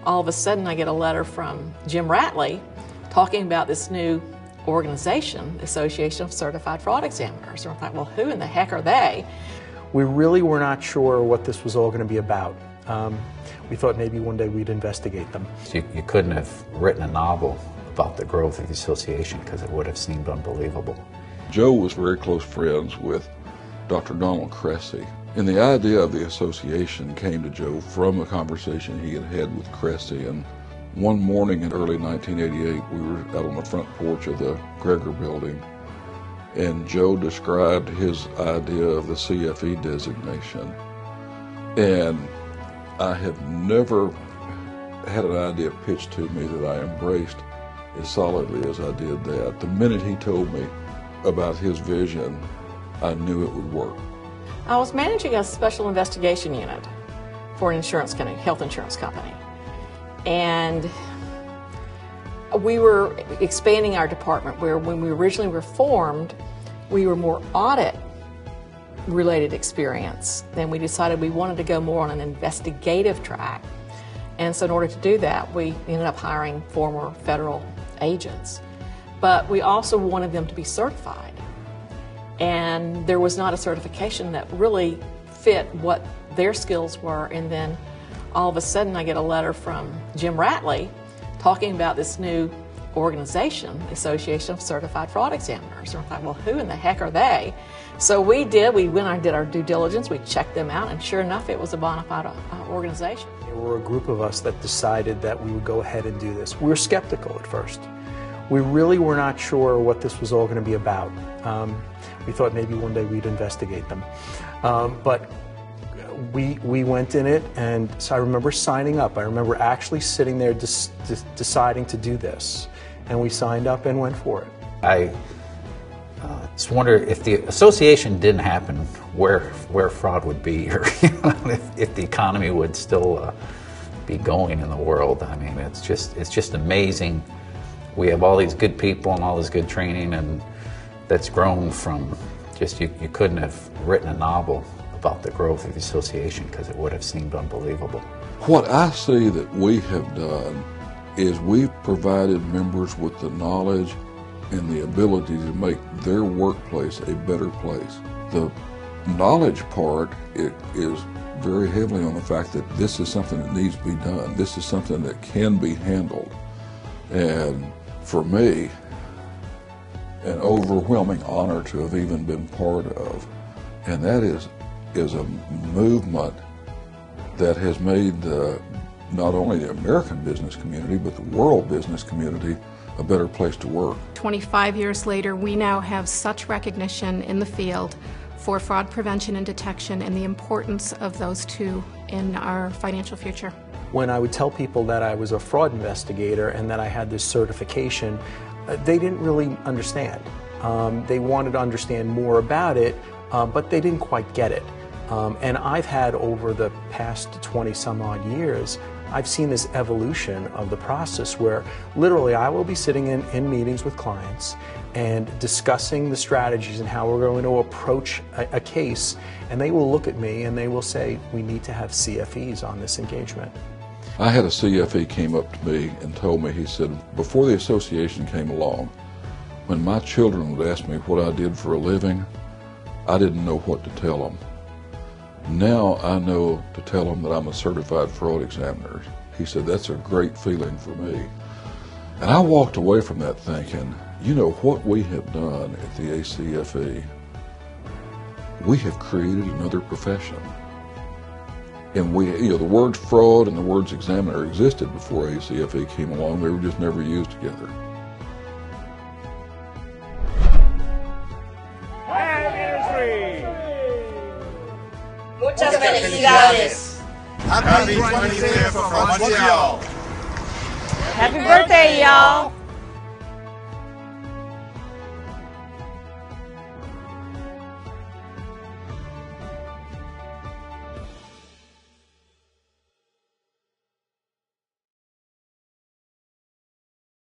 all of a sudden I get a letter from Jim Ratley talking about this new organization, Association of Certified Fraud Examiners. And I thought, well, who in the heck are they? We really were not sure what this was all going to be about. We thought maybe one day we'd investigate them. You couldn't have written a novel about the growth of the association because it would have seemed unbelievable. Joe was very close friends with Dr. Donald Cressy, and the idea of the association came to Joe from a conversation he had had with Cressy. And one morning in early 1988, we were out on the front porch of the Gregor building, and Joe described his idea of the CFE designation. And I have never had an idea pitched to me that I embraced as solidly as I did that. The minute he told me about his vision, I knew it would work. I was managing a special investigation unit for an insurance company, health insurance company. And we were expanding our department where when we originally were formed, we were more audit-related experience. Then we decided we wanted to go more on an investigative track. And so in order to do that, we ended up hiring former federal agents. But we also wanted them to be certified. And there was not a certification that really fit what their skills were. And then all of a sudden I get a letter from Jim Ratley talking about this new organization, Association of Certified Fraud Examiners. And I thought, well, who in the heck are they? So we went and did our due diligence, we checked them out, and sure enough, it was a bona fide organization. There were a group of us that decided that we would go ahead and do this. We were skeptical at first. We really were not sure what this was all going to be about. We thought maybe one day we'd investigate them. But we went in it, and so I remember signing up. I remember actually sitting there deciding to do this. And we signed up and went for it. I just wonder if the association didn't happen, where fraud would be, or if the economy would still be going in the world. I mean, it's just amazing. We have all these good people and all this good training, and that's grown from just you couldn't have written a novel about the growth of the association because it would have seemed unbelievable. What I see that we have done is we've provided members with the knowledge and the ability to make their workplace a better place. The knowledge part is very heavily on the fact that this is something that needs to be done. This is something that can be handled. And for me, an overwhelming honor to have even been part of. And that is a movement that has made not only the American business community, but the world business community a better place to work. 25 years later, we now have such recognition in the field for fraud prevention and detection and the importance of those two in our financial future. When I would tell people that I was a fraud investigator and that I had this certification, they didn't really understand. They wanted to understand more about it, but they didn't quite get it. And I've had, over the past 20 some odd years, I've seen this evolution of the process where literally I will be sitting in meetings with clients and discussing the strategies and how we're going to approach a case, and they will look at me and they will say, we need to have CFEs on this engagement. I had a CFE came up to me and told me, he said, before the association came along, when my children would ask me what I did for a living, I didn't know what to tell them. Now I know to tell them that I'm a certified fraud examiner. He said, that's a great feeling for me. And I walked away from that thinking, you know, what we have done at the ACFE, we have created another profession. And the words fraud and the words examiner existed before ACFE came along. They were just never used together. Muchas felicidades. Happy 25th from Montreal. Happy birthday, y'all.